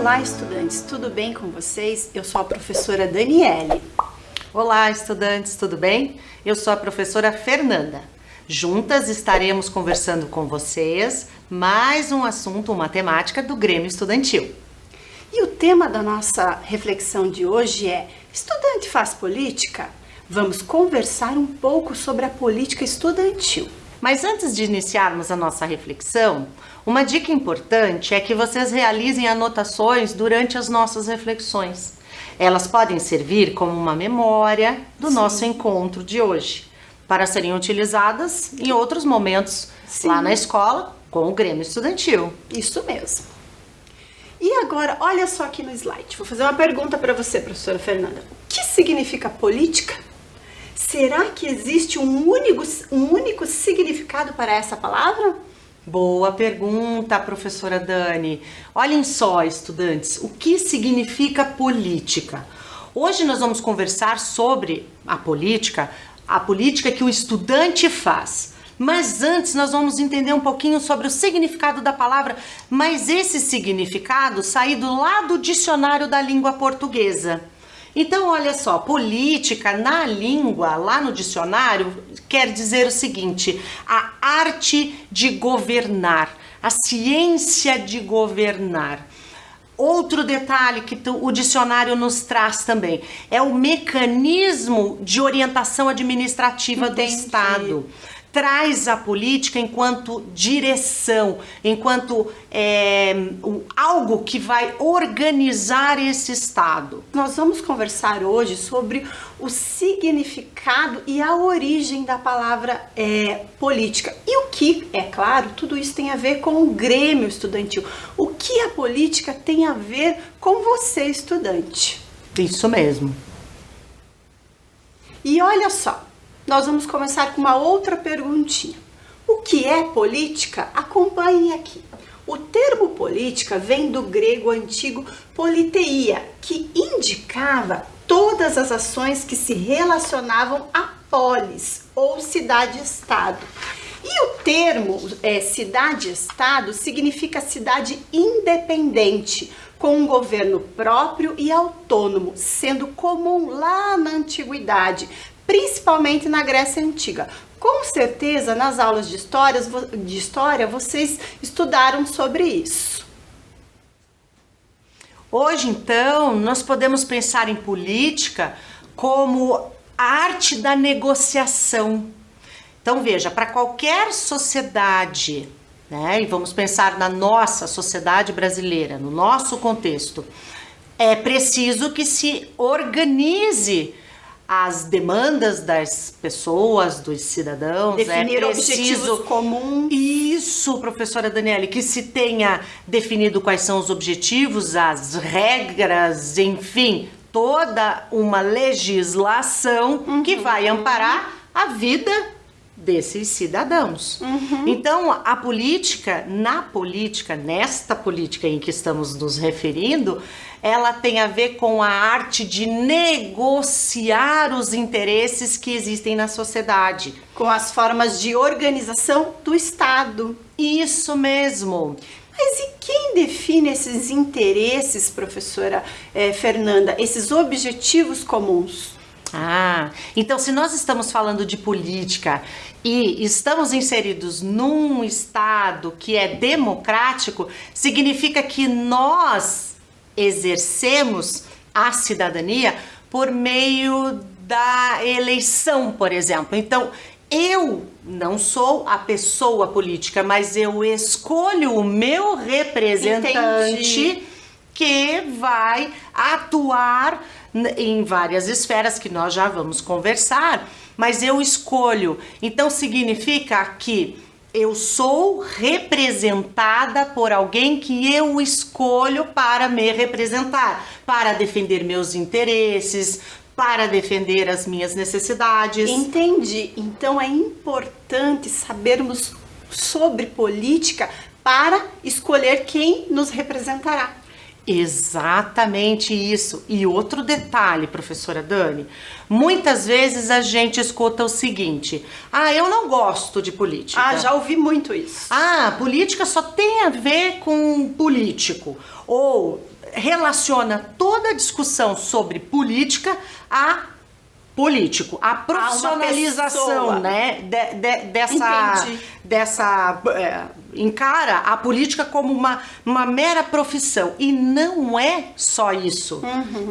Olá, estudantes, tudo bem com vocês? Eu sou a professora Daniele. Olá, estudantes, tudo bem? Eu sou a professora Fernanda. Juntas estaremos conversando com vocês mais um assunto, uma temática do Grêmio Estudantil. E o tema da nossa reflexão de hoje é: estudante faz política? Vamos conversar um pouco sobre a política estudantil. Mas antes de iniciarmos a nossa reflexão, uma dica importante é que vocês realizem anotações durante as nossas reflexões. Elas podem servir como uma memória do nosso encontro de hoje, para serem utilizadas em outros momentos lá na escola com o Grêmio Estudantil. Isso mesmo. E agora, olha só aqui no slide. Vou fazer uma pergunta para você, professora Fernanda. O que significa política? Será que existe um único significado para essa palavra? Boa pergunta, professora Dani. Olhem só, estudantes, o que significa política? Hoje nós vamos conversar sobre a política que o estudante faz. Mas antes nós vamos entender um pouquinho sobre o significado da palavra, mas esse significado saído lá do dicionário da língua portuguesa. Então, olha só, política na língua, lá no dicionário, quer dizer o seguinte: a arte de governar, a ciência de governar. Outro detalhe que o dicionário nos traz também é o mecanismo de orientação administrativa do Estado. Traz a política enquanto direção, enquanto algo que vai organizar esse Estado. Nós vamos conversar hoje sobre o significado e a origem da palavra política. E o que, é claro, tudo isso tem a ver com o Grêmio Estudantil. O que a política tem a ver com você, estudante? Isso mesmo. E olha só. Nós vamos começar com uma outra perguntinha. O que é política? Acompanhem aqui. O termo política vem do grego antigo politeia, que indicava todas as ações que se relacionavam a polis, ou cidade-estado. E o termo cidade-estado significa cidade independente, com um governo próprio e autônomo, sendo comum lá na antiguidade, principalmente na Grécia Antiga. Com certeza, nas aulas de história, vocês estudaram sobre isso. Hoje, então, nós podemos pensar em política como a arte da negociação. Então, veja, para qualquer sociedade, né, e vamos pensar na nossa sociedade brasileira, no nosso contexto, é preciso que se organize as demandas das pessoas, dos cidadãos. Definir objetivos comuns. Isso, professora Daniele, que se tenha definido quais são os objetivos, as regras, enfim, toda uma legislação que vai amparar a vida desses cidadãos. Então, a política, nesta política em que estamos nos referindo, ela tem a ver com a arte de negociar os interesses que existem na sociedade. Com as formas de organização do Estado. Isso mesmo. Mas e quem define esses interesses, professora Fernanda, esses objetivos comuns? Então se nós estamos falando de política e estamos inseridos num Estado que é democrático, significa que nós exercemos a cidadania por meio da eleição, por exemplo. Então, eu não sou a pessoa política, mas eu escolho o meu representante que vai atuar em várias esferas que nós já vamos conversar, mas eu escolho. Então significa que eu sou representada por alguém que eu escolho para me representar, para defender meus interesses, para defender as minhas necessidades. Entendi. Então é importante sabermos sobre política para escolher quem nos representará. Exatamente isso. E outro detalhe, professora Dani, muitas vezes a gente escuta o seguinte: ah, eu não gosto de política. Ah, já ouvi muito isso. Ah, política só tem a ver com político. Ou relaciona toda a discussão sobre política a político, a profissionalização, né, encara a política como uma mera profissão, e não é só isso,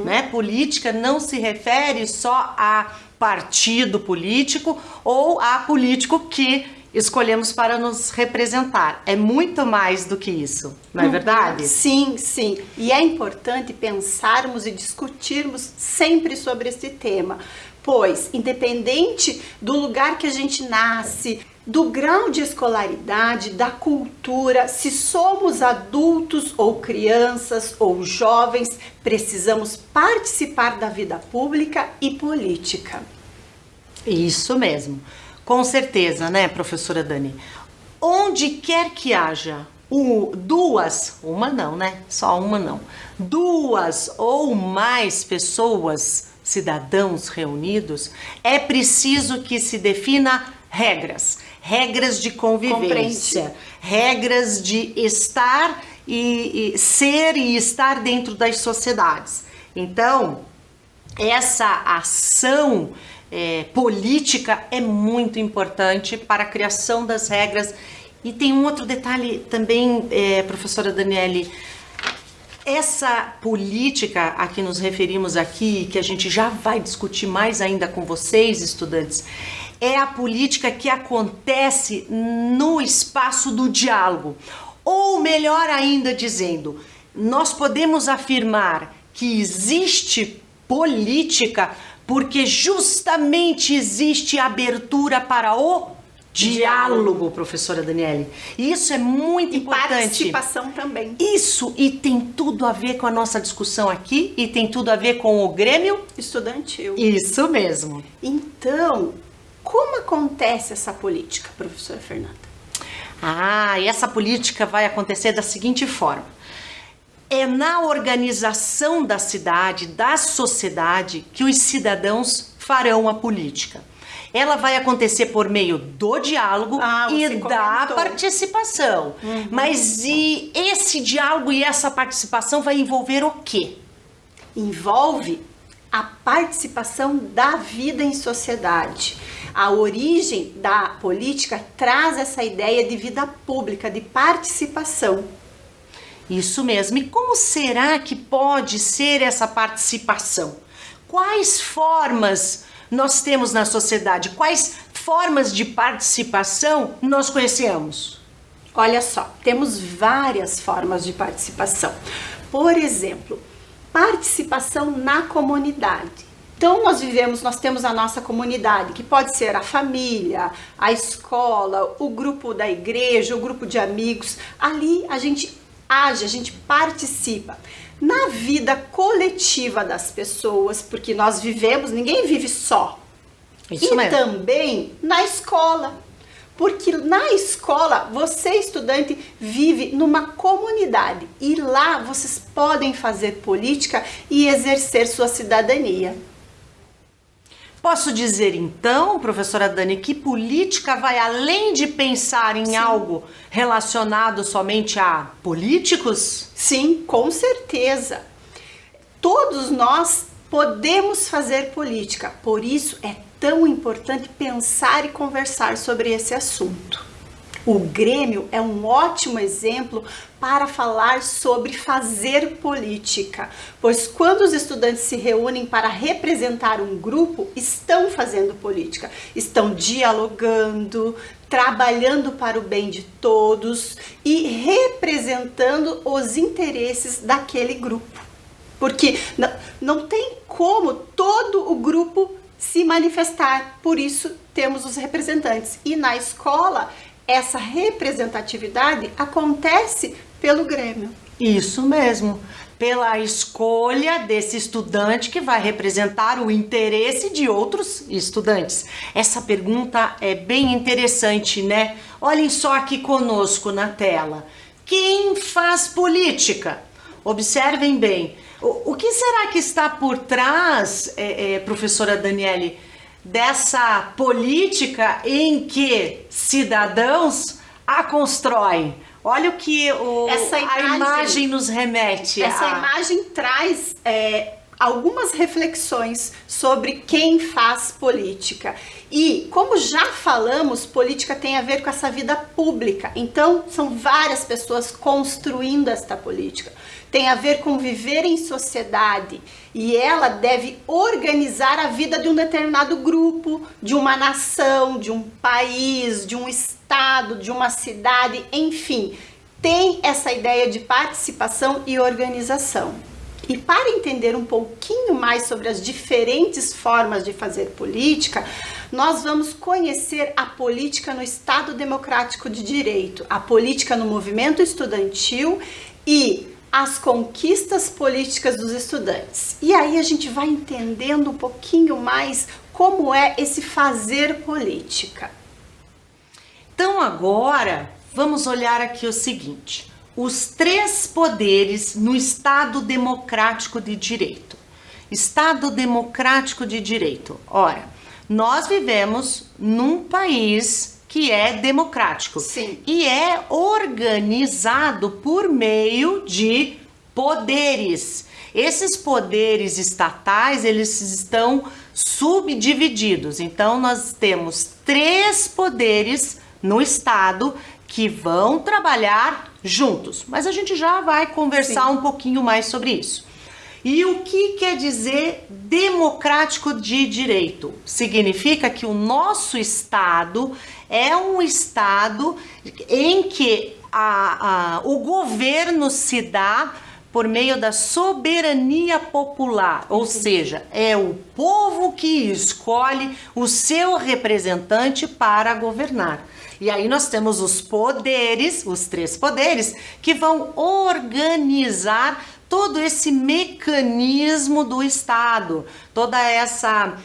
né? Política não se refere só a partido político ou a político que escolhemos para nos representar. É muito mais do que isso, não é verdade? Sim, sim. E é importante pensarmos e discutirmos sempre sobre esse tema, pois, independente do lugar que a gente nasce, do grau de escolaridade, da cultura, se somos adultos ou crianças ou jovens, precisamos participar da vida pública e política. Isso mesmo. Com certeza, né, professora Dani? Onde quer que haja duas ou mais pessoas, cidadãos reunidos, é preciso que se defina regras de convivência, regras de estar e ser e estar dentro das sociedades. Então, essa ação política é muito importante para a criação das regras. E tem um outro detalhe também, professora Daniele, essa política a que nos referimos aqui, que a gente já vai discutir mais ainda com vocês, estudantes, é a política que acontece no espaço do diálogo. Ou melhor ainda dizendo, nós podemos afirmar que existe política porque justamente existe abertura para o diálogo, professora Daniele. Isso é muito importante. E participação também. Isso, e tem tudo a ver com a nossa discussão aqui, e tem tudo a ver com o Grêmio Estudantil. Isso mesmo. Então, como acontece essa política, professora Fernanda? E essa política vai acontecer da seguinte forma: é na organização da cidade, da sociedade, que os cidadãos farão a política. Ela vai acontecer por meio do diálogo e da participação. Mas e esse diálogo e essa participação vai envolver o quê? Envolve a participação da vida em sociedade. A origem da política traz essa ideia de vida pública, de participação. Isso mesmo. E como será que pode ser essa participação? Quais formas nós temos na sociedade? Quais formas de participação nós conhecemos? Olha só, temos várias formas de participação. Por exemplo, participação na comunidade. Então nós temos a nossa comunidade, que pode ser a família, a escola, o grupo da igreja, o grupo de amigos. Ali a gente age, a gente participa na vida coletiva das pessoas, porque nós vivemos, ninguém vive só. Isso mesmo. Também na escola, porque na escola você, estudante, vive numa comunidade e lá vocês podem fazer política e exercer sua cidadania. Posso dizer então, professora Dani, que política vai além de pensar em algo relacionado somente a políticos? Sim, com certeza. Todos nós podemos fazer política, por isso é tão importante pensar e conversar sobre esse assunto. O Grêmio é um ótimo exemplo para falar sobre fazer política, pois quando os estudantes se reúnem para representar um grupo, estão fazendo política, estão dialogando, trabalhando para o bem de todos e representando os interesses daquele grupo. Porque não tem como todo o grupo se manifestar, por isso temos os representantes. E na escola, essa representatividade acontece pelo Grêmio. Isso mesmo, pela escolha desse estudante que vai representar o interesse de outros estudantes. Essa pergunta é bem interessante, né? Olhem só aqui conosco na tela. Quem faz política? observem bem. O que será que está por trás, professora Daniele, dessa política em que cidadãos a constroem? Olha o que a imagem nos remete. Essa imagem traz algumas reflexões sobre quem faz política. E, como já falamos, política tem a ver com essa vida pública. Então, são várias pessoas construindo esta política. Tem a ver com viver em sociedade. E ela deve organizar a vida de um determinado grupo, de uma nação, de um país, de um estado, de uma cidade, enfim. Tem essa ideia de participação e organização. E para entender um pouquinho mais sobre as diferentes formas de fazer política, nós vamos conhecer a política no Estado Democrático de Direito, a política no movimento estudantil e as conquistas políticas dos estudantes. E aí a gente vai entendendo um pouquinho mais como é esse fazer política. Então agora vamos olhar aqui o seguinte: os 3 poderes no Estado Democrático de Direito. Estado Democrático de Direito. Ora, nós vivemos num país que é democrático. Sim. E é organizado por meio de poderes. Esses poderes estatais, eles estão subdivididos. Então, nós temos 3 poderes no Estado que vão trabalhar juntos. Mas a gente já vai conversar um pouquinho mais sobre isso. E o que quer dizer democrático de direito? Significa que o nosso Estado é um Estado em que o governo se dá por meio da soberania popular, ou seja, é o povo que escolhe o seu representante para governar. E aí nós temos os poderes, os 3 poderes, que vão organizar todo esse mecanismo do Estado, toda essa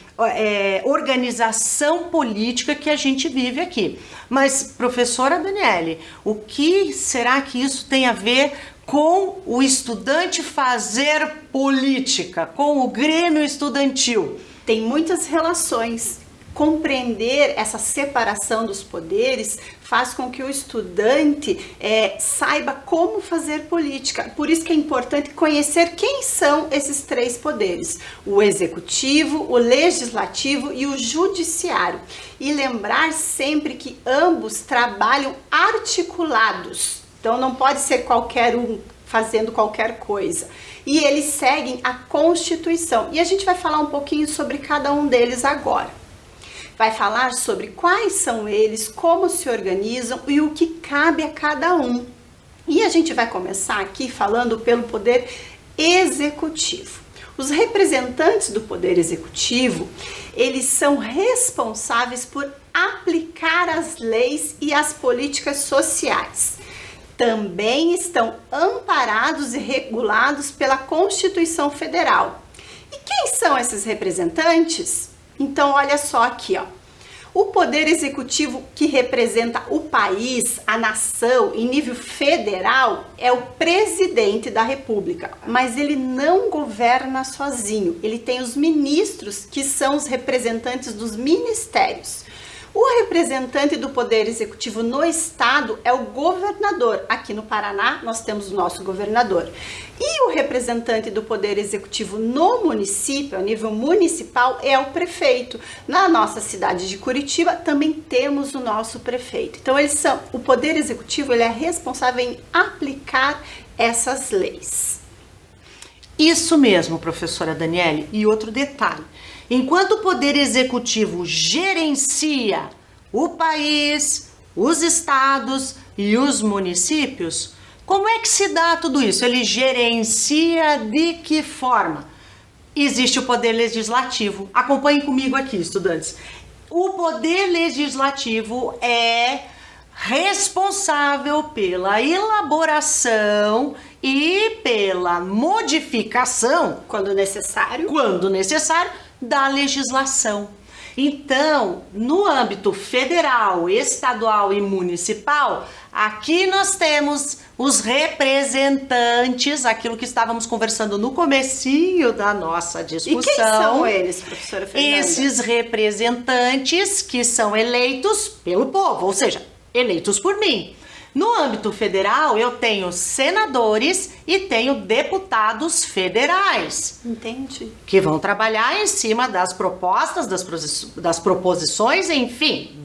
organização política que a gente vive aqui. Mas, professora Daniele, o que será que isso tem a ver com o estudante fazer política, com o Grêmio Estudantil? Tem muitas relações. Compreender essa separação dos poderes faz com que o estudante saiba como fazer política. Por isso que é importante conhecer quem são esses 3 poderes: o executivo, o legislativo e o judiciário. E lembrar sempre que ambos trabalham articulados. Então não pode ser qualquer um fazendo qualquer coisa. E eles seguem a Constituição. E a gente vai falar um pouquinho sobre cada um deles agora. Vai falar sobre quais são eles, como se organizam e o que cabe a cada um. E a gente vai começar aqui falando pelo poder executivo. Os representantes do poder executivo, eles são responsáveis por aplicar as leis e as políticas sociais. Também estão amparados e regulados pela Constituição Federal. E quem são esses representantes? Então, olha só aqui, ó. O poder executivo que representa o país, a nação, em nível federal, é o presidente da República. Mas ele não governa sozinho. Ele tem os ministros, que são os representantes dos ministérios. O representante do poder executivo no estado é o governador. Aqui no Paraná, nós temos o nosso governador. E o representante do poder executivo no município, a nível municipal, é o prefeito. Na nossa cidade de Curitiba, também temos o nosso prefeito. Então, o poder executivo ele é responsável em aplicar essas leis. Isso mesmo, professora Daniele. E outro detalhe. Enquanto o poder executivo gerencia o país, os estados e os municípios, como é que se dá tudo isso? Ele gerencia de que forma? Existe o poder legislativo. Acompanhem comigo aqui, estudantes. O poder legislativo é responsável pela elaboração e pela modificação, quando necessário, da legislação. Então, no âmbito federal, estadual e municipal, aqui nós temos os representantes, aquilo que estávamos conversando no comecinho da nossa discussão. E quem são eles, professora Fernanda? Esses representantes que são eleitos pelo povo, ou seja, eleitos por mim. No âmbito federal, eu tenho senadores e tenho deputados federais. Entendi. Que vão trabalhar em cima das propostas, das proposições, enfim,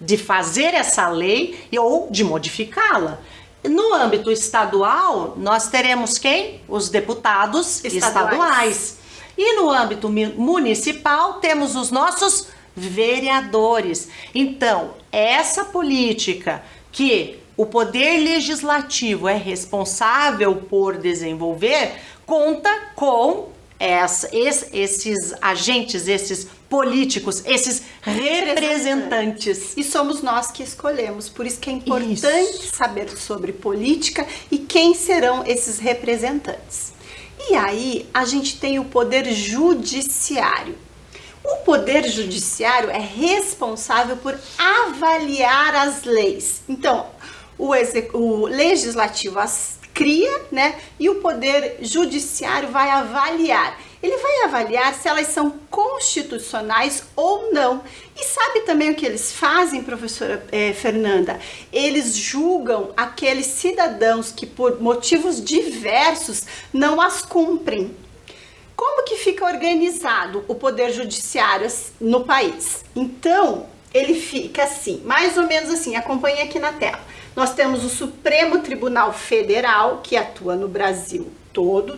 de fazer essa lei ou de modificá-la. No âmbito estadual, nós teremos quem? Os deputados estaduais. E no âmbito municipal, temos os nossos vereadores. Então, essa política que o poder legislativo é responsável por desenvolver, conta com esses agentes, esses políticos, esses representantes. E somos nós que escolhemos, por isso que é importante saber sobre política e quem serão esses representantes. E aí a gente tem o poder judiciário. O poder judiciário é responsável por avaliar as leis. Então, o legislativo as cria, né? E o poder judiciário vai avaliar. Ele vai avaliar se elas são constitucionais ou não. E sabe também o que eles fazem, professora Fernanda? Eles julgam aqueles cidadãos que por motivos diversos não as cumprem. Como que fica organizado o poder judiciário no país? Então, ele fica assim, mais ou menos assim, acompanhe aqui na tela. Nós temos o Supremo Tribunal Federal, que atua no Brasil todo,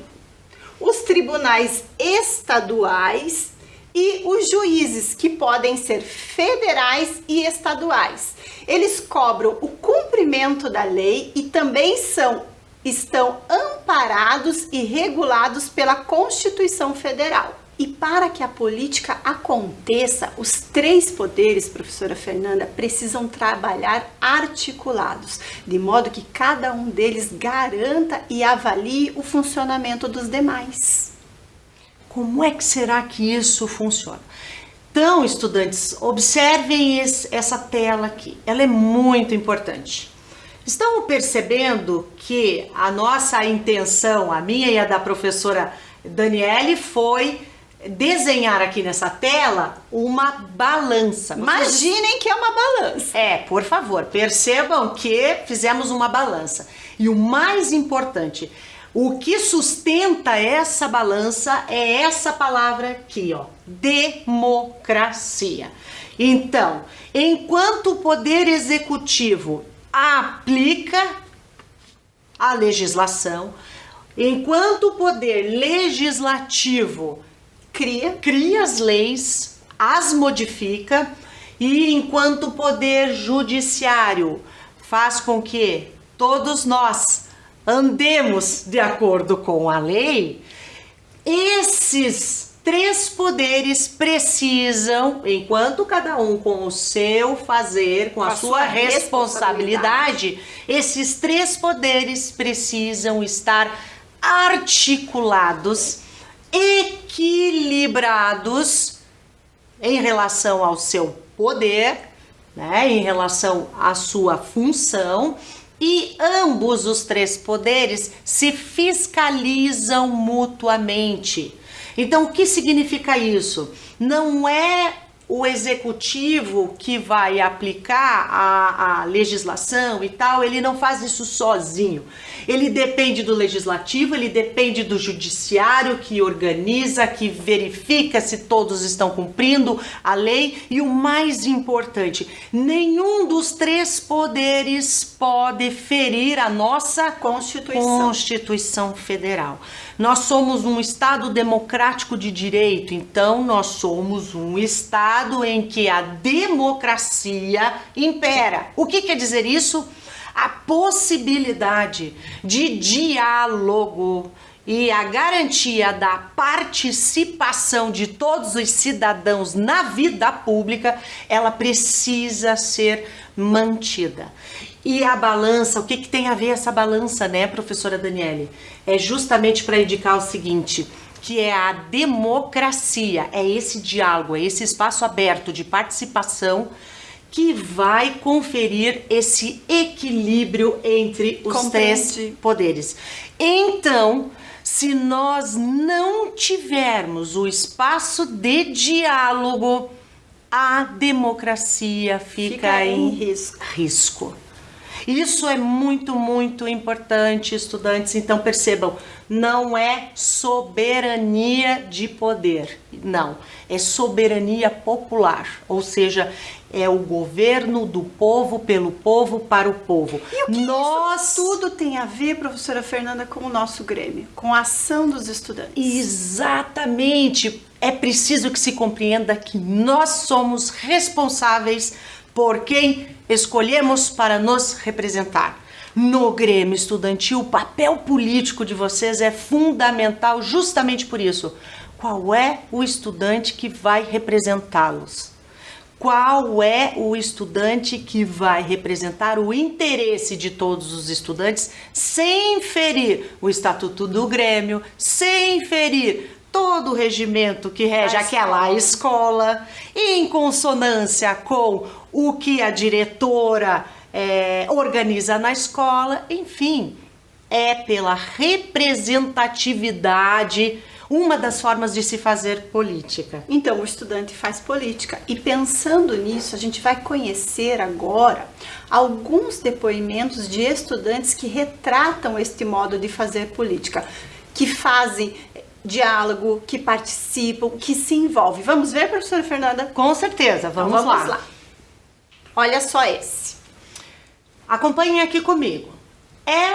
os tribunais estaduais e os juízes, que podem ser federais e estaduais. Eles cobram o cumprimento da lei e também estão amparados e regulados pela Constituição Federal. E para que a política aconteça, os três poderes, professora Fernanda, precisam trabalhar articulados, de modo que cada um deles garanta e avalie o funcionamento dos demais. Como é que será que isso funciona? Então, estudantes, observem essa tela aqui, ela é muito importante. Estão percebendo que a nossa intenção, a minha e a da professora Daniele, foi desenhar aqui nessa tela uma balança. Imaginem que é uma balança. Por favor, percebam que fizemos uma balança. E o mais importante, o que sustenta essa balança é essa palavra aqui, ó, democracia. Então, enquanto o poder executivo aplica a legislação, enquanto o poder legislativo cria as leis, as modifica, e enquanto o poder judiciário faz com que todos nós andemos de acordo com a lei, esses três poderes precisam, enquanto cada um com o seu fazer, com a sua responsabilidade, esses três poderes precisam estar articulados, equilibrados em relação ao seu poder, né, em relação à sua função, e ambos os três poderes se fiscalizam mutuamente. Então, o que significa isso? Não é o executivo que vai aplicar a legislação e tal, ele não faz isso sozinho. Ele depende do legislativo, ele depende do judiciário, que organiza, que verifica se todos estão cumprindo a lei. E o mais importante, nenhum dos três poderes pode ferir a nossa Constituição Federal. Nós somos um Estado democrático de direito, então nós somos um Estado em que a democracia impera. O que quer dizer isso? A possibilidade de diálogo e a garantia da participação de todos os cidadãos na vida pública, ela precisa ser mantida. E a balança, o que tem a ver essa balança, né, professora Daniele? É justamente para indicar o seguinte: que é a democracia. É esse diálogo, é esse espaço aberto de participação que vai conferir esse equilíbrio entre os três poderes. Então, se nós não tivermos o espaço de diálogo, a democracia fica em risco. Isso é muito, muito importante, estudantes. Então percebam, não é soberania de poder, não, é soberania popular, ou seja, é o governo do povo, pelo povo, para o povo. E o que isso tudo tem a ver, professora Fernanda, com o nosso Grêmio, com a ação dos estudantes? Exatamente, é preciso que se compreenda que nós somos responsáveis por quem escolhemos para nos representar. No Grêmio Estudantil, o papel político de vocês é fundamental justamente por isso. Qual é o estudante que vai representá-los? Qual é o estudante que vai representar o interesse de todos os estudantes sem ferir o Estatuto do Grêmio, sem ferir todo o regimento que rege aquela escola, em consonância com o que a diretora organiza na escola, enfim, é pela representatividade uma das formas de se fazer política. Então, o estudante faz política. E pensando nisso, a gente vai conhecer agora alguns depoimentos de estudantes que retratam este modo de fazer política, que fazem diálogo, que participam, que se envolvem. Vamos ver, professora Fernanda? Com certeza, vamos lá. Olha só esse. Acompanhem aqui comigo. É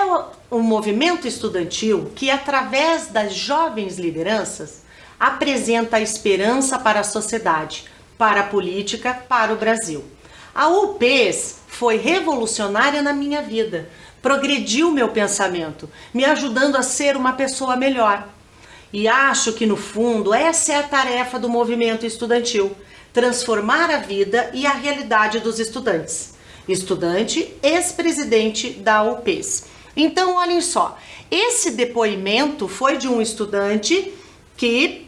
um movimento estudantil que, através das jovens lideranças, apresenta a esperança para a sociedade, para a política, para o Brasil. A UPES foi revolucionária na minha vida, progrediu meu pensamento, me ajudando a ser uma pessoa melhor. E acho que, no fundo, essa é a tarefa do movimento estudantil, transformar a vida e a realidade dos estudantes. Estudante, ex-presidente da UPES. Então, olhem só, esse depoimento foi de um estudante que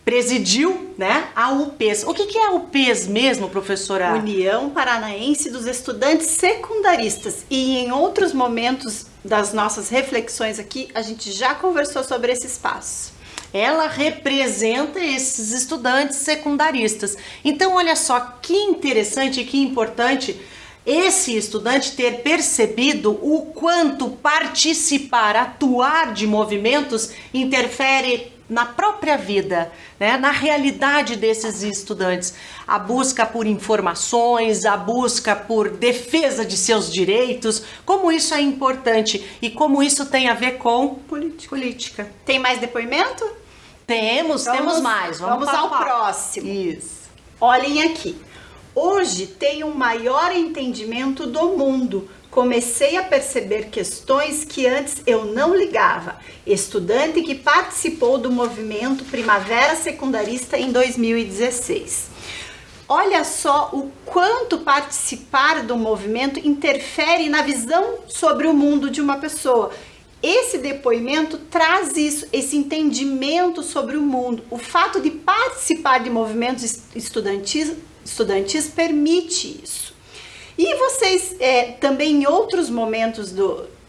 presidiu, né, a UPES. O que é a UPES mesmo, professora? União Paranaense dos Estudantes Secundaristas. E em outros momentos das nossas reflexões aqui, a gente já conversou sobre esse espaço. Ela representa esses estudantes secundaristas. Então, olha só que interessante e que importante esse estudante ter percebido o quanto participar, atuar de movimentos interfere na própria vida, né? Na realidade desses estudantes. A busca por informações, a busca por defesa de seus direitos, como isso é importante e como isso tem a ver com política. Tem mais depoimento? Temos mais. Vamos ao próximo. Isso. Olhem aqui. Hoje tenho um maior entendimento do mundo. Comecei a perceber questões que antes eu não ligava. Estudante que participou do movimento Primavera Secundarista em 2016. Olha só o quanto participar do movimento interfere na visão sobre o mundo de uma pessoa. Esse depoimento traz isso, esse entendimento sobre o mundo. O fato de participar de movimentos estudantis permite isso. E vocês, também em outros momentos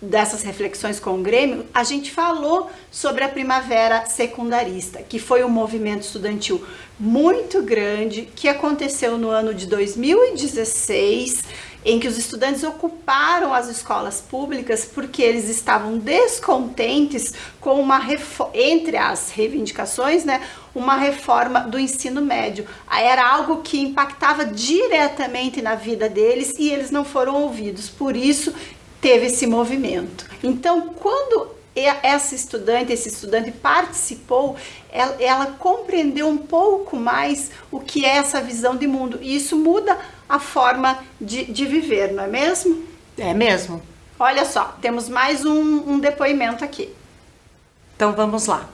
dessas reflexões com o Grêmio, a gente falou sobre a Primavera Secundarista, que foi um movimento estudantil muito grande, que aconteceu no ano de 2016, em que os estudantes ocuparam as escolas públicas porque eles estavam descontentes com entre as reivindicações, né, uma reforma do ensino médio. Era algo que impactava diretamente na vida deles e eles não foram ouvidos, por isso teve esse movimento. Então, quando esse estudante participou, ela compreendeu um pouco mais o que é essa visão de mundo. E isso muda a forma de viver, não é mesmo? É mesmo. Olha só, temos mais um depoimento aqui. Então vamos lá.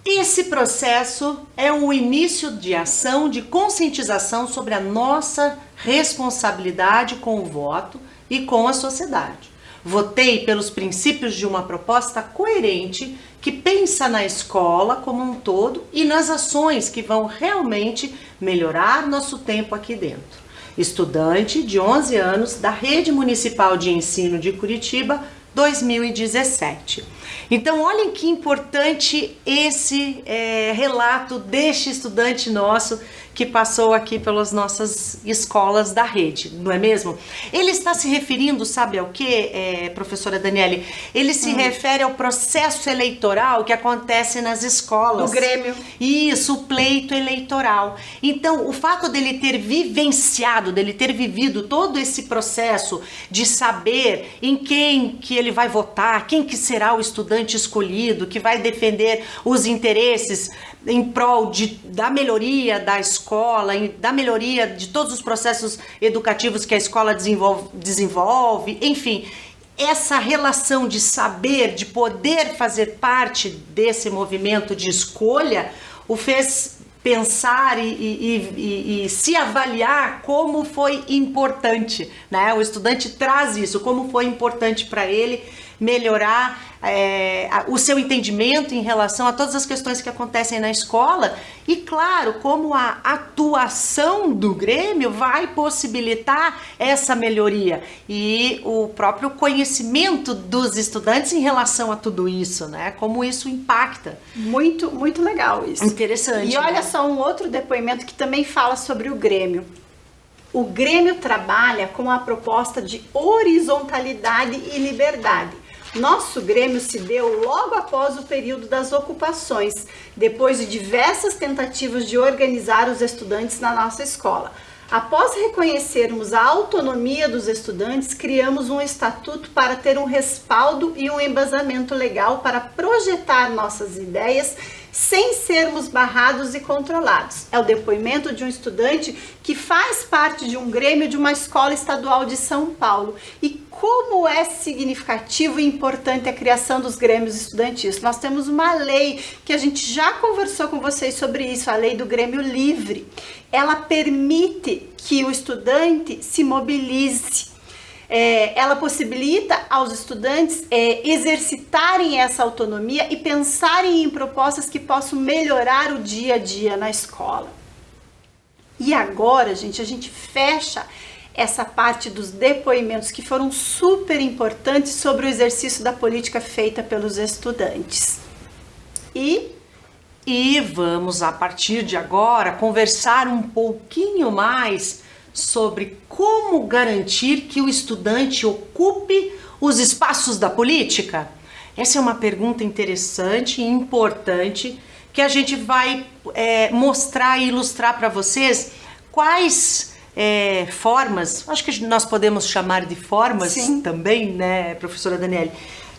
Esse processo é o início de ação de conscientização sobre a nossa responsabilidade com o voto e com a sociedade. Votei pelos princípios de uma proposta coerente que pensa na escola como um todo e nas ações que vão realmente melhorar nosso tempo aqui dentro. Estudante de 11 anos da Rede Municipal de Ensino de Curitiba, 2017. Então, olhem que importante esse relato deste estudante nosso que passou aqui pelas nossas escolas da rede, não é mesmo? Ele está se referindo, sabe ao que, professora Daniele? Ele se refere ao processo eleitoral que acontece nas escolas. Do Grêmio. Isso, o pleito eleitoral. Então, o fato dele ter vivenciado, dele ter vivido todo esse processo de saber em quem que ele vai votar, quem que será o estudante escolhido, que vai defender os interesses em prol da melhoria da escola, da melhoria de todos os processos educativos que a escola desenvolve, enfim, essa relação de saber, de poder fazer parte desse movimento de escolha, o fez pensar e se avaliar como foi importante, né? O estudante traz isso, como foi importante para ele melhorar o seu entendimento em relação a todas as questões que acontecem na escola e, claro, como a atuação do Grêmio vai possibilitar essa melhoria e o próprio conhecimento dos estudantes em relação a tudo isso, né? Como isso impacta. Muito, muito legal isso. Interessante. E olha, né? só um outro depoimento que também fala sobre o Grêmio. O Grêmio trabalha com a proposta de horizontalidade e liberdade. Nosso Grêmio se deu logo após o período das ocupações, depois de diversas tentativas de organizar os estudantes na nossa escola. Após reconhecermos a autonomia dos estudantes, criamos um estatuto para ter um respaldo e um embasamento legal para projetar nossas ideias sem sermos barrados e controlados. É o depoimento de um estudante que faz parte de um Grêmio de uma escola estadual de São Paulo. E como é significativo e importante a criação dos grêmios estudantis. Nós temos uma lei que a gente já conversou com vocês sobre isso, a lei do Grêmio Livre. Ela permite que o estudante se mobilize. Ela possibilita aos estudantes exercitarem essa autonomia e pensarem em propostas que possam melhorar o dia a dia na escola. E agora, gente, a gente fecha essa parte dos depoimentos que foram super importantes sobre o exercício da política feita pelos estudantes. E vamos, a partir de agora, conversar um pouquinho mais sobre como garantir que o estudante ocupe os espaços da política. Essa é uma pergunta interessante e importante que a gente vai mostrar e ilustrar para vocês quais formas, acho que nós podemos chamar de formas Sim. também, né, professora Daniele,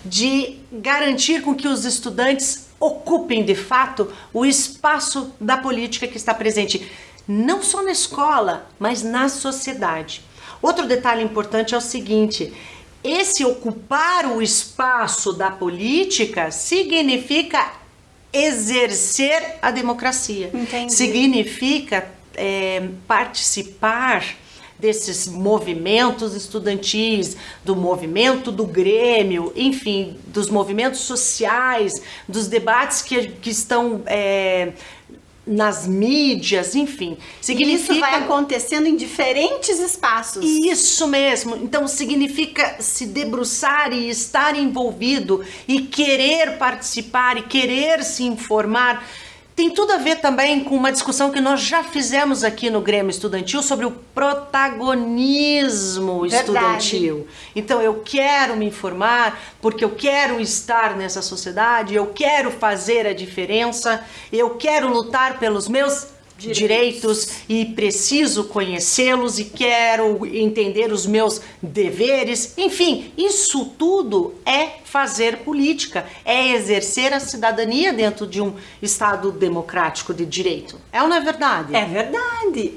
de garantir com que os estudantes ocupem de fato o espaço da política que está presente, não só na escola, mas na sociedade. Outro detalhe importante é o seguinte: esse ocupar o espaço da política significa exercer a democracia. Entendi. Significa participar desses movimentos estudantis, do movimento do Grêmio, enfim, dos movimentos sociais, dos debates que estão nas mídias, enfim. Significa... Isso vai acontecendo em diferentes espaços. Isso mesmo. Então significa se debruçar e estar envolvido e querer participar e querer se informar. Tem tudo a ver também com uma discussão que nós já fizemos aqui no Grêmio Estudantil sobre o protagonismo estudantil. Então eu quero me informar porque eu quero estar nessa sociedade, eu quero fazer a diferença, eu quero lutar pelos meus direitos e preciso conhecê-los e quero entender os meus deveres. Enfim, isso tudo é fazer política, é exercer a cidadania dentro de um Estado democrático de direito. É ou não é verdade? É verdade.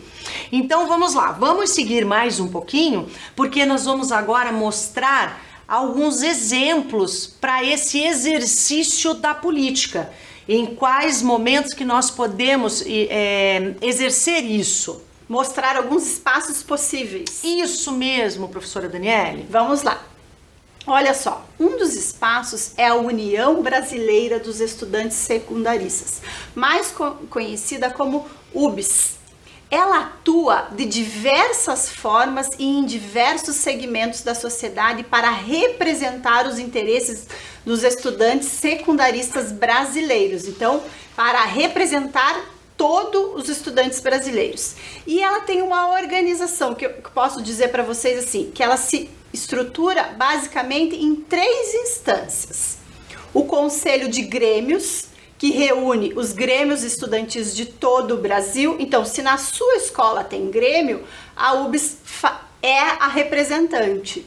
Então vamos lá, vamos seguir mais um pouquinho, porque nós vamos agora mostrar alguns exemplos para esse exercício da política. Em quais momentos que nós podemos exercer isso? Mostrar alguns espaços possíveis. Isso mesmo, professora Daniele. Vamos lá. Olha só, um dos espaços é a União Brasileira dos Estudantes Secundaristas, mais conhecida como UBS. Ela atua de diversas formas e em diversos segmentos da sociedade para representar os interesses dos estudantes secundaristas brasileiros. Então, para representar todos os estudantes brasileiros. E ela tem uma organização que eu posso dizer para vocês assim, que ela se estrutura basicamente em 3 instâncias. O Conselho de Grêmios, que reúne os grêmios estudantis de todo o Brasil. Então, se na sua escola tem grêmio, a UBS é a representante.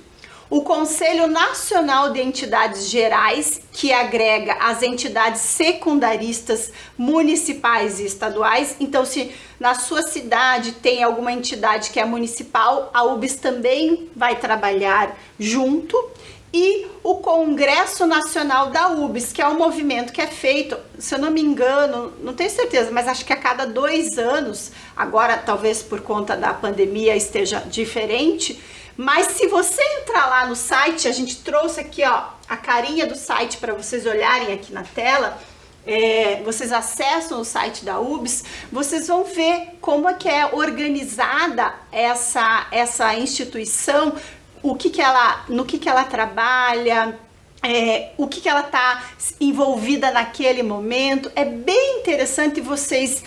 O Conselho Nacional de Entidades Gerais, que agrega as entidades secundaristas municipais e estaduais. Então, se na sua cidade tem alguma entidade que é municipal, a UBS também vai trabalhar junto. E o Congresso Nacional da UBS, que é um movimento que é feito, se eu não me engano, não tenho certeza, mas acho que a cada 2 anos, agora talvez por conta da pandemia esteja diferente, mas se você entrar lá no site, a gente trouxe aqui ó, a carinha do site para vocês olharem aqui na tela, vocês acessam o site da UBS, vocês vão ver como é que é organizada essa instituição, no que ela trabalha, o que ela está envolvida naquele momento. É bem interessante vocês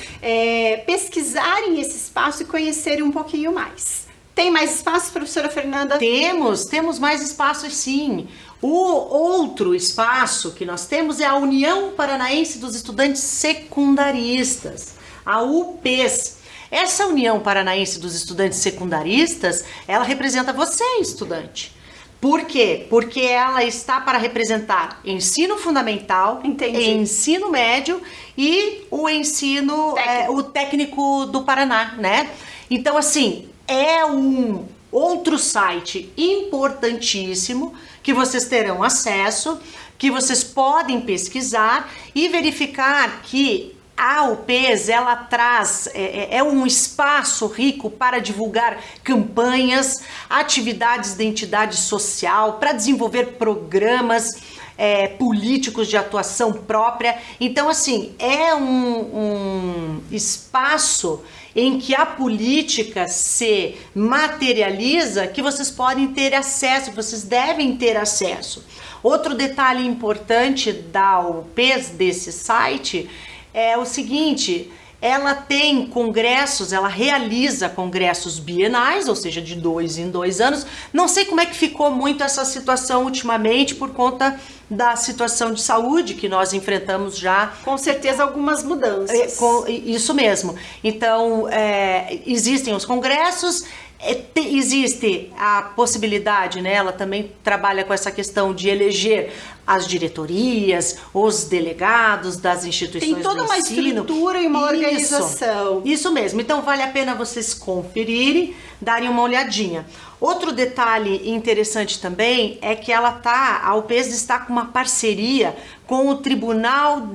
pesquisarem esse espaço e conhecerem um pouquinho mais. Tem mais espaço, professora Fernanda? Temos mais espaços sim. O outro espaço que nós temos é a União Paranaense dos Estudantes Secundaristas, a UPES. Essa União Paranaense dos Estudantes Secundaristas, ela representa você, estudante. Por quê? Porque ela está para representar ensino fundamental, ensino médio e o ensino o técnico do Paraná, né? Então, assim, é um outro site importantíssimo que vocês terão acesso, que vocês podem pesquisar e verificar que a UPES, ela traz, um espaço rico para divulgar campanhas, atividades de entidade social, para desenvolver programas políticos de atuação própria. Então, assim, é um espaço em que a política se materializa, que vocês podem ter acesso, vocês devem ter acesso. Outro detalhe importante da UPES, desse site, é o seguinte: ela tem congressos, ela realiza congressos bienais, ou seja, de 2 em 2 anos. Não sei como é que ficou muito essa situação ultimamente por conta da situação de saúde que nós enfrentamos já. Com certeza algumas mudanças. Isso mesmo. Então, existem os congressos, existe a possibilidade, né? Ela também trabalha com essa questão de eleger as diretorias, os delegados das instituições do ensino. Tem toda uma estrutura e uma organização. Isso mesmo. Então vale a pena vocês conferirem, darem uma olhadinha. Outro detalhe interessante também é que a UPES está com uma parceria com o Tribunal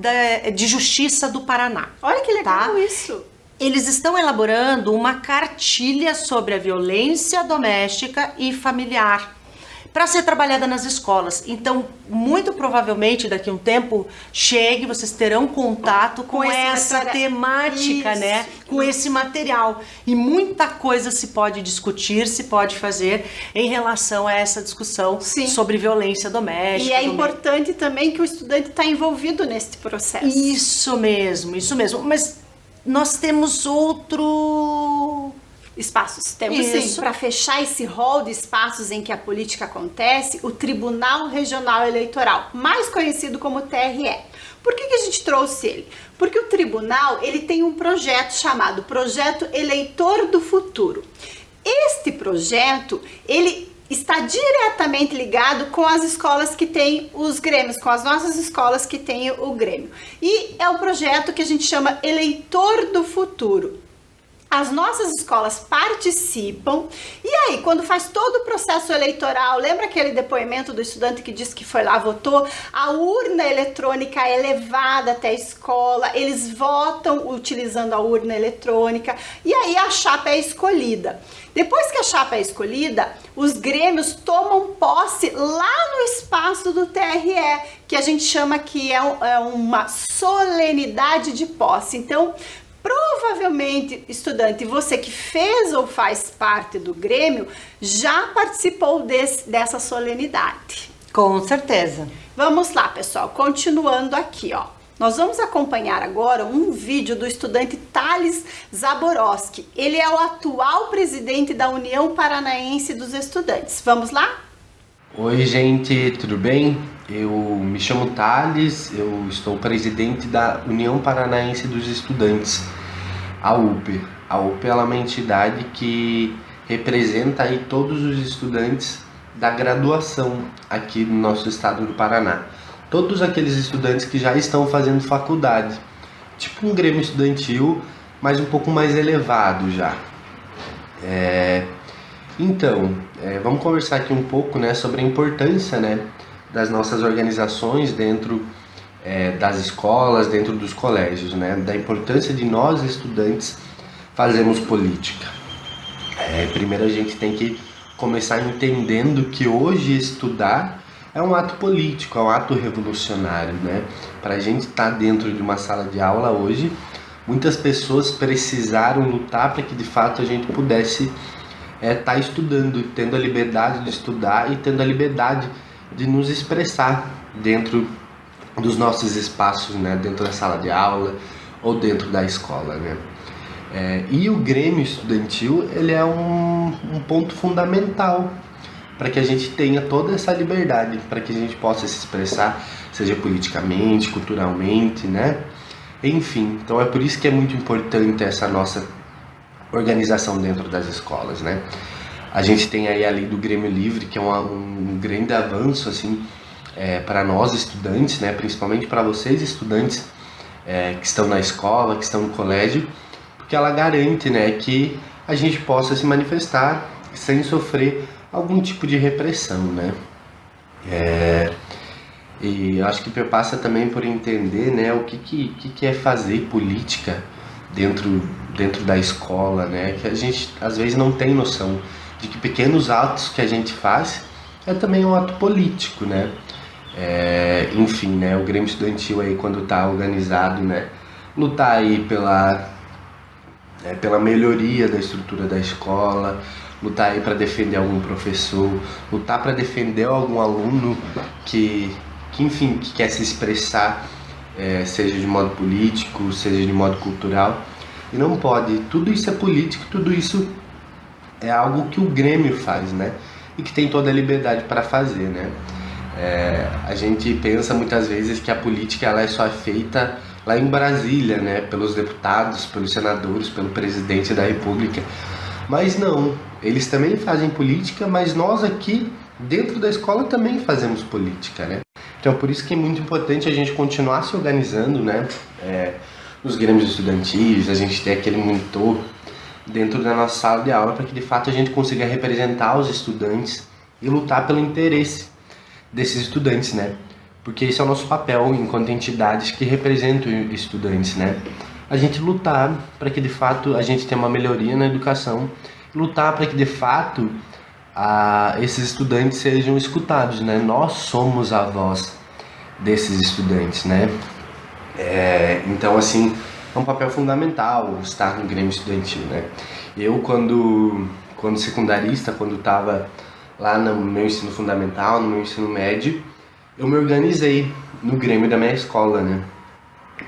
de Justiça do Paraná. Olha que legal isso! Eles estão elaborando uma cartilha sobre a violência doméstica e familiar para ser trabalhada nas escolas. Então, muito provavelmente daqui a um tempo vocês terão contato com essa temática, isso, né? Com esse material. E muita coisa se pode discutir, se pode fazer em relação a essa discussão sobre violência doméstica. E é importante também que o estudante está envolvido nesse processo. Isso mesmo. Mas nós temos outro espaços. Temos sim. Para fechar esse rol de espaços em que a política acontece, o Tribunal Regional Eleitoral, mais conhecido como TRE. Por que a gente trouxe ele? Porque o tribunal, ele tem um projeto chamado Projeto Eleitor do Futuro. Este projeto, ele está diretamente ligado com as escolas que têm os grêmios, com as nossas escolas que têm o grêmio. E é o projeto que a gente chama Eleitor do Futuro. As nossas escolas participam, e aí, quando faz todo o processo eleitoral, lembra aquele depoimento do estudante que disse que foi lá, votou? A urna eletrônica é levada até a escola, eles votam utilizando a urna eletrônica, e aí a chapa é escolhida. Depois que a chapa é escolhida, os grêmios tomam posse lá no espaço do TRE, que a gente chama que é uma solenidade de posse. Então, provavelmente, estudante, você que fez ou faz parte do Grêmio, já participou dessa solenidade. Com certeza. Vamos lá, pessoal, continuando aqui, ó. Nós vamos acompanhar agora um vídeo do estudante Thales Zaborowski. Ele é o atual presidente da União Paranaense dos Estudantes. Vamos lá? Oi, gente, tudo bem? Eu me chamo Thales, eu estou presidente da União Paranaense dos Estudantes, a UP. A UP ela é uma entidade que representa aí todos os estudantes da graduação aqui no nosso estado do Paraná. Todos aqueles estudantes que já estão fazendo faculdade, tipo um grêmio estudantil, mas um pouco mais elevado já. Então, vamos conversar aqui um pouco, né, sobre a importância, né, das nossas organizações dentro das escolas, dentro dos colégios, né, da importância de nós estudantes fazermos política. Primeiro a gente tem que começar entendendo que hoje estudar é um ato político, é um ato revolucionário, né? Para a gente estar dentro de uma sala de aula hoje, muitas pessoas precisaram lutar para que de fato a gente pudesse estar estudando, tendo a liberdade de estudar e tendo a liberdade de nos expressar dentro dos nossos espaços, né? Dentro da sala de aula ou dentro da escola, né? E o Grêmio Estudantil, ele é um ponto fundamental para que a gente tenha toda essa liberdade, para que a gente possa se expressar, seja politicamente, culturalmente, né? Enfim, então é por isso que é muito importante essa nossa organização dentro das escolas, né? A gente tem aí a lei do Grêmio Livre, que é um grande avanço, assim, para nós estudantes, né? Principalmente para vocês estudantes que estão na escola, que estão no colégio, porque ela garante, né, que a gente possa se manifestar sem sofrer algum tipo de repressão, né? E acho que passa também por entender, né, o que é fazer política dentro da escola, né? Que a gente às vezes não tem noção de que pequenos atos que a gente faz também um ato político, né? Enfim, né, o Grêmio Estudantil aí, quando está organizado, né, lutar aí pela melhoria da estrutura da escola, lutar aí para defender algum professor, lutar para defender algum aluno que enfim, que quer se expressar, seja de modo político, seja de modo cultural, e não pode. Tudo isso é político, tudo isso é algo que o Grêmio faz, né? E que tem toda a liberdade para fazer, né? A gente pensa muitas vezes que a política ela é só feita lá em Brasília, né? Pelos deputados, pelos senadores, pelo presidente da República. Mas não, eles também fazem política, mas nós aqui dentro da escola também fazemos política, né? Então por isso que é muito importante a gente continuar se organizando, né? Nos grêmios estudantis, a gente ter aquele monitor dentro da nossa sala de aula para que de fato a gente consiga representar os estudantes e lutar pelo interesse desses estudantes, né? Porque esse é o nosso papel enquanto entidades que representam estudantes, né? A gente lutar para que de fato a gente tenha uma melhoria na educação, lutar para que de fato esses estudantes sejam escutados, né? Nós somos a voz desses estudantes, né? Então, assim, é um papel fundamental estar no Grêmio Estudantil, né? Eu, quando secundarista, quando estava lá no meu ensino fundamental, no meu ensino médio, eu me organizei no Grêmio da minha escola, né?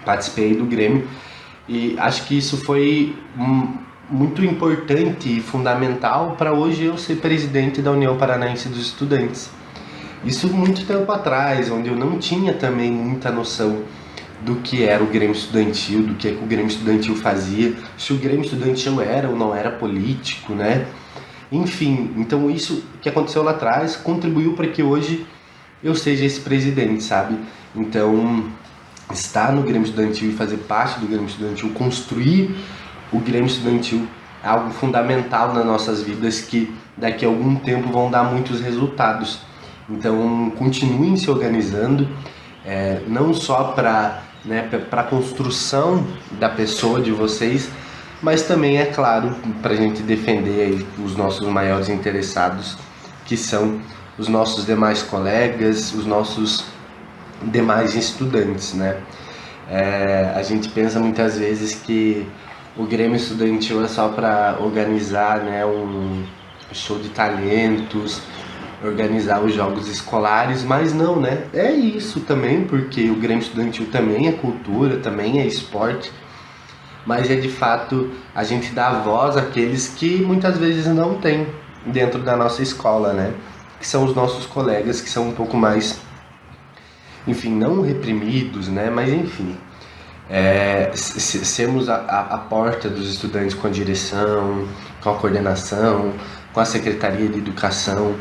Participei do Grêmio e acho que isso foi muito importante e fundamental para hoje eu ser presidente da União Paranaense dos Estudantes. Isso muito tempo atrás, onde eu não tinha também muita noção do que era o Grêmio Estudantil, do que o Grêmio Estudantil fazia, se o Grêmio Estudantil era ou não era político, né? Enfim, então isso que aconteceu lá atrás contribuiu para que hoje eu seja esse presidente, sabe? Então, estar no Grêmio Estudantil e fazer parte do Grêmio Estudantil, construir o Grêmio Estudantil é algo fundamental nas nossas vidas que daqui a algum tempo vão dar muitos resultados. Então continuem se organizando, não só para a construção da pessoa de vocês, mas também, é claro, para a gente defender aí os nossos maiores interessados, que são os nossos demais colegas, os nossos demais estudantes, né? A gente pensa muitas vezes que o Grêmio Estudantil é só para organizar, né, um show de talentos, organizar os jogos escolares, mas não, né? É isso também, porque o Grêmio Estudantil também é cultura, também é esporte, mas é de fato a gente dá voz àqueles que muitas vezes não tem dentro da nossa escola, né? Que são os nossos colegas, que são um pouco mais, enfim, não reprimidos, né? Mas enfim, sermos a porta dos estudantes com a direção, com a coordenação, com a Secretaria de Educação,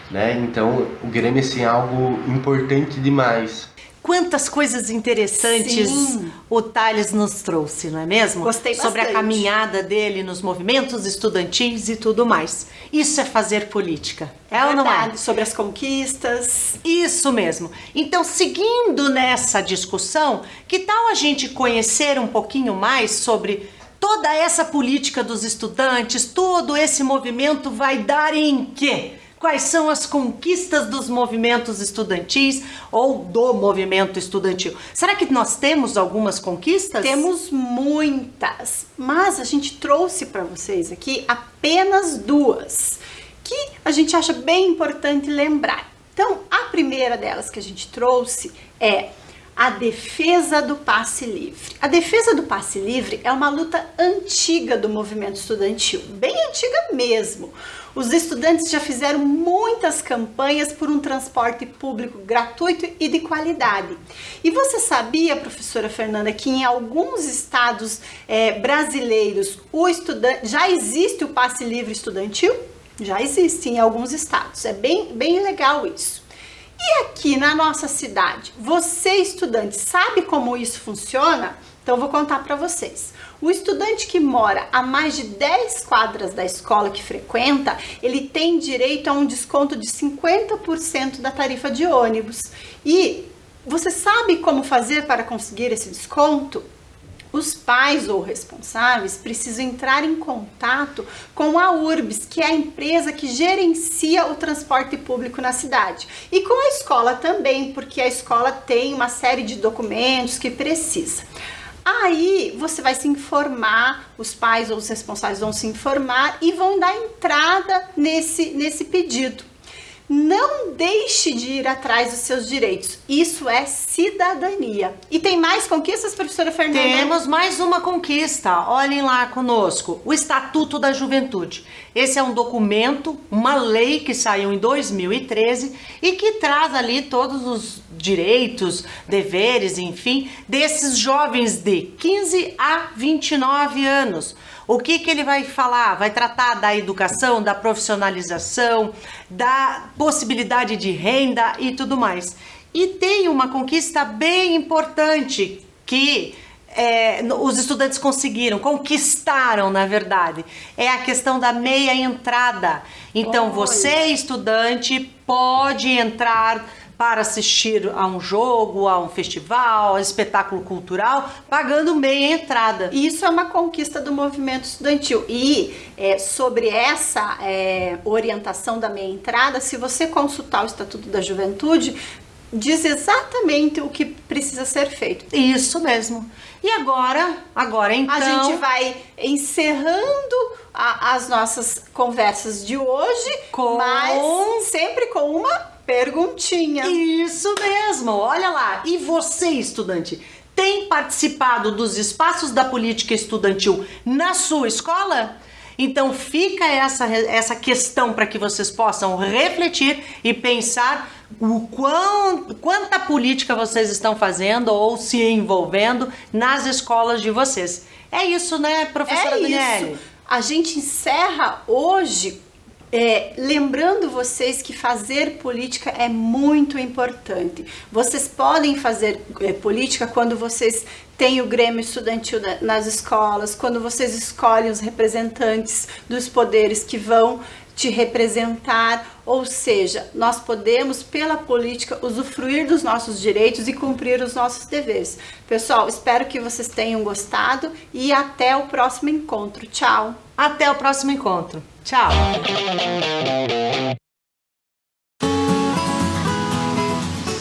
né? Então o Grêmio assim, é algo importante demais. Quantas coisas interessantes Sim. o Thales nos trouxe, não é mesmo? Gostei Sobre a bastante. caminhada dele nos movimentos estudantis e tudo mais. Isso é fazer política, ou não é? Verdade, sobre as conquistas. Isso mesmo. Então, seguindo nessa discussão, que tal a gente conhecer um pouquinho mais sobre toda essa política dos estudantes, todo esse movimento vai dar em quê? Quais são as conquistas dos movimentos estudantis ou do movimento estudantil? Será que nós temos algumas conquistas? Temos muitas, mas a gente trouxe para vocês aqui apenas duas, que a gente acha bem importante lembrar. Então, a primeira delas que a gente trouxe é a defesa do passe livre. A defesa do passe livre é uma luta antiga do movimento estudantil, bem antiga mesmo. Os estudantes já fizeram muitas campanhas por um transporte público gratuito e de qualidade. E você sabia, professora Fernanda, que em alguns estados brasileiros já existe o passe livre estudantil? Já existe em alguns estados. É bem legal isso. E aqui na nossa cidade, você estudante sabe como isso funciona? Então eu vou contar para vocês. O estudante que mora a mais de 10 quadras da escola que frequenta, ele tem direito a um desconto de 50% da tarifa de ônibus. E você sabe como fazer para conseguir esse desconto? Os pais ou responsáveis precisam entrar em contato com a URBS, que é a empresa que gerencia o transporte público na cidade. E com a escola também, porque a escola tem uma série de documentos que precisa. Aí você vai se informar, os pais ou os responsáveis vão se informar e vão dar entrada nesse pedido. Não deixe de ir atrás dos seus direitos. Isso é cidadania. E tem mais conquistas, professora Fernanda? Temos mais uma conquista. Olhem lá conosco. O Estatuto da Juventude. Esse é um documento, uma lei que saiu em 2013 e que traz ali todos os direitos, deveres, enfim, desses jovens de 15 a 29 anos. O que ele vai falar? Vai tratar da educação, da profissionalização, da possibilidade de renda e tudo mais. E tem uma conquista bem importante que os estudantes conquistaram, na verdade. É a questão da meia entrada. Então, você, estudante, pode entrar para assistir a um jogo, a um festival, a um espetáculo cultural, pagando meia entrada. Isso é uma conquista do movimento estudantil. E sobre essa orientação da meia entrada, se você consultar o Estatuto da Juventude, diz exatamente o que precisa ser feito. Isso mesmo. E agora então... A gente vai encerrando as nossas conversas de hoje, mas sempre com uma perguntinha. Isso mesmo, olha lá. E você, estudante, tem participado dos espaços da política estudantil na sua escola? Então fica essa questão para que vocês possam refletir e pensar quanta política vocês estão fazendo ou se envolvendo nas escolas de vocês. É isso, né, professora Daniele? Isso. A gente encerra hoje Lembrando vocês que fazer política é muito importante. Vocês podem fazer política quando vocês têm o Grêmio Estudantil nas escolas, quando vocês escolhem os representantes dos poderes que vão te representar, ou seja, nós podemos, pela política, usufruir dos nossos direitos e cumprir os nossos deveres. Pessoal, espero que vocês tenham gostado e até o próximo encontro. Tchau! Até o próximo encontro. Tchau!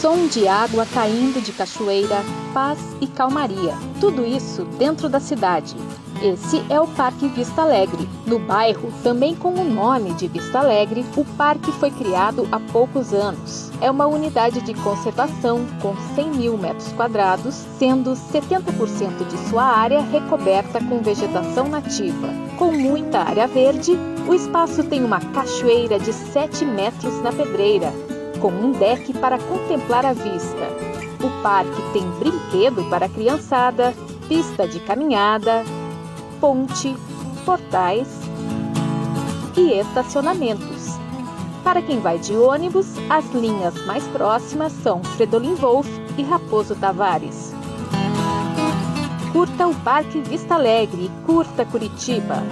Som de água caindo de cachoeira, paz e calmaria. Tudo isso dentro da cidade. Esse é o Parque Vista Alegre. No bairro, também com o nome de Vista Alegre, o parque foi criado há poucos anos. É uma unidade de conservação com 100 mil metros quadrados, sendo 70% de sua área recoberta com vegetação nativa. Com muita área verde, o espaço tem uma cachoeira de 7 metros na pedreira, com um deck para contemplar a vista. O parque tem brinquedo para a criançada, pista de caminhada, ponte, portais e estacionamentos. Para quem vai de ônibus, as linhas mais próximas são Fredolin Wolff e Raposo Tavares. Curta o Parque Vista Alegre e curta Curitiba!